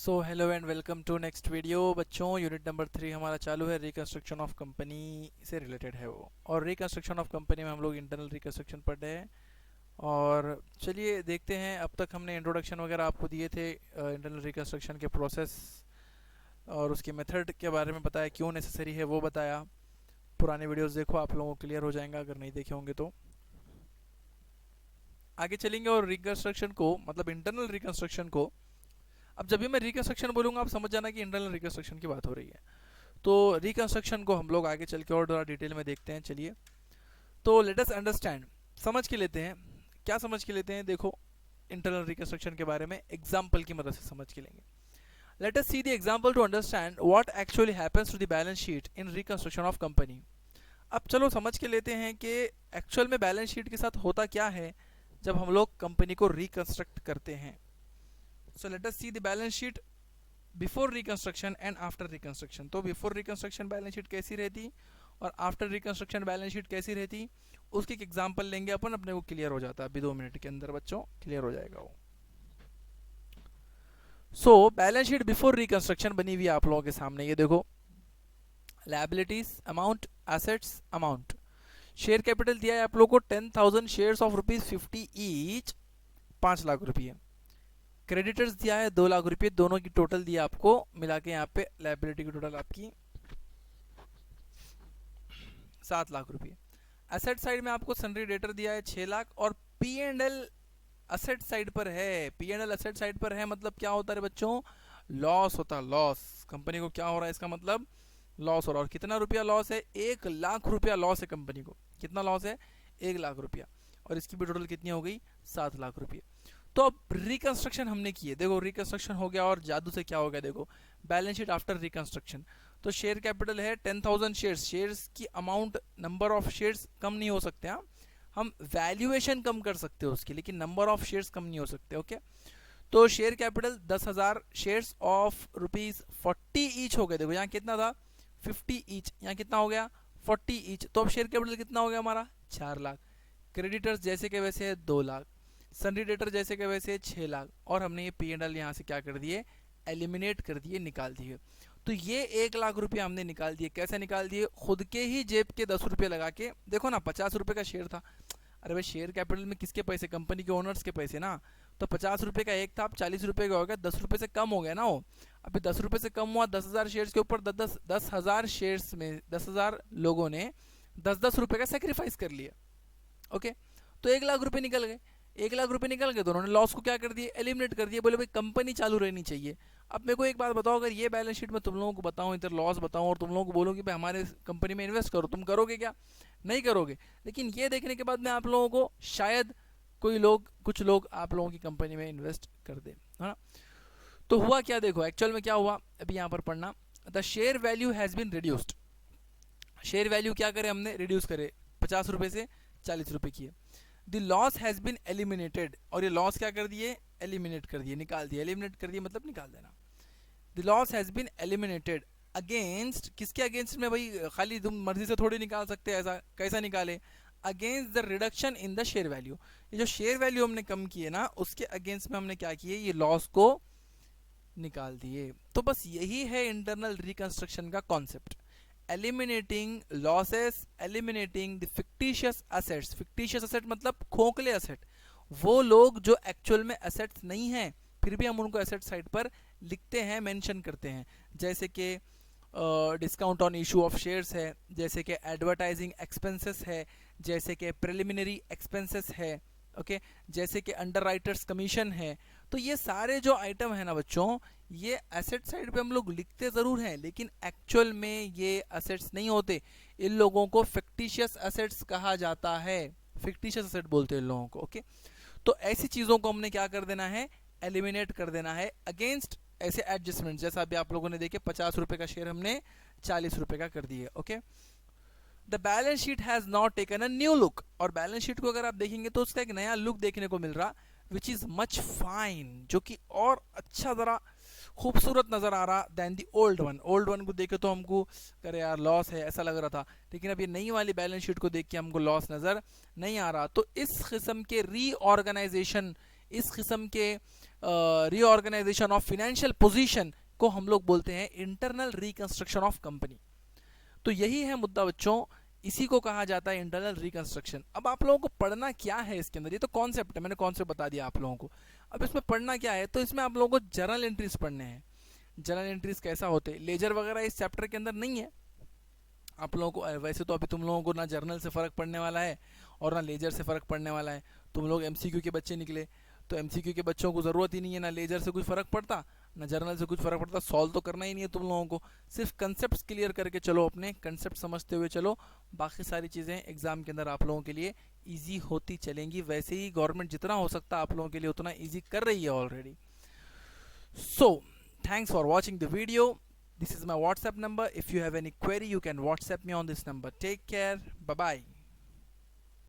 So hello and welcome to next video बच्चों। Unit number 3 हमारा चालू है। रिकंस्ट्रक्शन ऑफ कंपनी से रिलेटेड है वो, और रिकंस्ट्रक्शन ऑफ कंपनी में हम लोग इंटरनल रिकंस्ट्रक्शन पढ़ रहे हैं। और चलिए देखते हैं, अब तक हमने इंट्रोडक्शन वगैरह आपको दिए थे इंटरनल रिकंस्ट्रक्शन के प्रोसेस और उसके मेथड के बारे में बताया, क्यों नेसेसरी है वो बताया। पुराने वीडियोस देखो, आप लोगों को क्लियर हो जाएगा अगर नहीं देखे होंगे तो। आगे चलेंगे और रिकंस्ट्रक्शन को, मतलब इंटरनल रिकंस्ट्रक्शन को, अब जब भी मैं रिकंस्ट्रक्शन बोलूँगा आप समझ जाना कि इंटरनल रिकंस्ट्रक्शन की बात हो रही है। तो रिकंस्ट्रक्शन को हम लोग आगे चल के और थोड़ा डिटेल में देखते हैं। चलिए, तो लेट अस अंडरस्टैंड, समझ के लेते हैं। क्या समझ के लेते हैं? देखो, इंटरनल रिकंस्ट्रक्शन के बारे में एग्जाम्पल की मदद से समझ के लेंगे। Let us see the example to understand what actually happens to the balance sheet in reconstruction of company. अब चलो समझ के लेते हैं कि एक्चुअल में बैलेंस शीट के साथ होता क्या है जब हम लोग कंपनी को रिकंस्ट्रक्ट करते हैं। So let us see the balance sheet before reconstruction and after reconstruction. तो बिफोर रिकंस्ट्रक्शन बैलेंस शीट कैसी रहती और आफ्टर रिकंस्ट्रक्शन बैलेंस शीट कैसी रहती, उसकी एक एग्जांपल लेंगे अपन, अपने को क्लियर हो जाता है। अभी 2 मिनट के अंदर बच्चों क्लियर हो जाएगा वो। So balance sheet before reconstruction बनी हुई है आप लोगों के सामने, ये देखो। Liabilities amount, assets amount. Share capital दिया है आप लोगों को 10,000 शेयर्स ऑफ ₹50 ईच, 5 लाख रुपये। क्रेडिटर्स दिया है 2 लाख रुपये, दोनों की टोटल दिया आपको मिला के यहाँ पे लायबिलिटी की टोटल आपकी 7 लाख रुपये। एसेट साइड में आपको सन्ड्री डेटर दिया है 6 लाख, और P and L asset side पर है। P and L asset side पर है मतलब क्या होता है बच्चों? लॉस होता है, लॉस। कंपनी को क्या हो रहा है, इसका मतलब लॉस हो रहा है। और कितना रुपया लॉस है? 1 लाख रुपया लॉस है कंपनी को। कितना लॉस है? 1 लाख रुपया। और इसकी भी टोटल कितनी हो गई? 7 लाख रुपये। तो अब रिकंस्ट्रक्शन हमने की है, देखो रिकंस्ट्रक्शन हो गया, और जादू से क्या हो गया देखो, बैलेंस शीट आफ्टर रिकंस्ट्रक्शन। तो शेयर कैपिटल है 10,000 शेयर्स। शेयर्स की अमाउंट, नंबर ऑफ शेयर्स कम नहीं हो सकते। हाँ, हम वैल्यूएशन कम कर सकते हो उसकी, लेकिन नंबर ऑफ शेयर्स कम नहीं हो सकते। ओके, तो share capital 10,000 shares of ₹40 each हो गए। देखो यहाँ कितना था? 50 ईच। यहाँ कितना हो गया? 40 ईच। तो अब शेयर कैपिटल कितना हो गया हमारा? 4 लाख। क्रेडिटर्स जैसे के वैसे है 2 लाख। सन्ड्री डेटर जैसे के वैसे 6 लाख। और हमने ये पी एंड एल यहाँ से क्या कर दिए? एलिमिनेट कर दिए, निकाल दिए। तो ये 1 लाख रुपया हमने निकाल दिए। कैसे निकाल दिए? खुद के ही जेब के 10 रुपये लगा के। देखो ना, 50 रुपये का शेयर था। अरे भाई, शेयर कैपिटल में किसके पैसे? कंपनी के ओनर्स के पैसे ना। तो 50 रुपये का एक था, अब 40 रुपये का हो गया, 10 रुपये से कम हो गया ना वो। अभी 10 रुपये से कम हुआ, 10,000 शेयर्स के ऊपर 10,000 शेयर्स में 10,000 लोगों ने 10-10 रुपये का सेक्रीफाइस कर लिया। ओके, तो 1 लाख रुपये निकल गए। 1 लाख रुपये निकल गए तो उन्होंने लॉस को क्या कर दिए? एलिमिनेट कर दिए। बोले भाई कंपनी चालू रहनी चाहिए। अब मेरे को एक बात बताओ, अगर ये बैलेंस शीट में तुम लोगों को बताऊं, इधर लॉस बताऊं, और तुम लोगों को बोलूं कि भाई हमारे कंपनी में इन्वेस्ट करो, तुम करोगे क्या? नहीं करोगे। लेकिन ये देखने के बाद में आप लोगों को शायद कुछ लोग आप लोगों की कंपनी में इन्वेस्ट कर दे, है ना। तो हुआ क्या देखो, एक्चुअल में क्या हुआ अभी यहाँ पर पढ़ना। The share value has been reduced. Share value क्या करे हमने? रिड्यूस करे, 50 रुपये से 40 रुपये किए। The loss has been eliminated, और ये लॉस क्या कर दिए? एलिमिनेट कर दिए, निकाल दिए। एलिमिनेट कर दिए मतलब निकाल देना। The loss has been eliminated against, किसके अगेंस्ट में भाई? खाली तुम मर्जी से थोड़ी निकाल सकते हैं, ऐसा कैसा निकाले? Against the reduction in the share value. ये जो शेयर वैल्यू हमने कम किए ना, उसके अगेंस्ट में हमने क्या किए? ये लॉस को निकाल दिए। तो बस यही है इंटरनल रिकंस्ट्रक्शन का concept. Eliminating losses, eliminating the fictitious assets. Fictitious asset मतलब खोखले असेट, वो लोग जो एक्चुअल में असेट्स नहीं हैं, फिर भी हम उनको असेट साइड पर लिखते हैं, मेंशन करते हैं। जैसे कि discount on issue of shares है, जैसे कि एडवर्टाइजिंग एक्सपेंसेस है, जैसे कि प्रिलिमिनरी एक्सपेंसेस है, ओके, जैसे कि अंडर राइटर्स कमीशन है। तो ये सारे जो आइटम है ना बच्चों, ये एसेट साइड पे हम लोग लिखते ज़रूर हैं, लेकिन एक्चुअल में ये असेट्स नहीं होते। इन लोगों को फिक्टिशियस असेट्स कहा जाता है। फिक्टिशियस असेट बोलते हैं इन लोगों को। ओके, तो ऐसी चीज़ों को हमने क्या कर देना है? एलिमिनेट कर देना है अगेंस्ट ऐसे एडजस्टमेंट। जैसा अभी आप लोगों ने देखे, 50 रुपये का शेयर हमने 40 रुपये का कर दिया। Okay, the balance sheet has not taken a new look. और बैलेंस शीट को अगर आप देखेंगे तो उसका एक नया लुक देखने को मिल रहा, विच इज़ मच फाइन, जो कि और अच्छा ज़रा खूबसूरत नज़र आ रहा than the old one. Old one को देखे तो हमको करे यार लॉस है ऐसा लग रहा था, लेकिन अब ये नई वाली बैलेंस शीट को देख के हमको लॉस नज़र नहीं आ रहा। तो इस किस्म के रीऑर्गेनाइजेशन, इस किस्म के रीऑर्गेनाइजेशन ऑफ फाइनेंशियल पोजीशन को हम लोग बोलते हैं इंटरनल रिकंस्ट्रक्शन ऑफ कंपनी। तो यही है मुद्दा बच्चों, इसी को कहा जाता है इंटरनल रिकंस्ट्रक्शन। अब आप लोगों को पढ़ना क्या है इसके अंदर, ये तो कॉन्सेप्ट है, मैंने कॉन्सेप्ट बता दिया आप लोगों को। अब इसमें पढ़ना क्या है, तो इसमें आप लोगों को जर्नल एंट्रीज पढ़ने हैं। जर्नल एंट्रीज कैसा होते हैं, लेजर वगैरह इस चैप्टर के अंदर नहीं है आप लोगों को। वैसे तो अभी तुम लोगों को ना जर्नल से फ़र्क पड़ने वाला है और ना लेजर से फ़र्क पड़ने वाला है। तुम लोग एमसीक्यू के बच्चे निकले, तो एमसीक्यू के बच्चों को ज़रूरत ही नहीं है, ना लेजर से कुछ फ़र्क पड़ता ना जर्नल से कुछ फ़र्क पड़ता। सॉल्व तो करना ही नहीं है तुम लोगों को, सिर्फ कंसेप्ट क्लियर करके चलो, अपने कंसेप्ट समझते हुए चलो, बाकी सारी चीज़ें एग्जाम के अंदर आप लोगों के लिए ईजी होती चलेंगी। वैसे ही गवर्नमेंट जितना हो सकता है आप लोगों के लिए उतना ईजी कर रही है already. So, thanks for watching the video. This is my WhatsApp number. If you have any query, you can WhatsApp me on this number. Take care. Bye bye.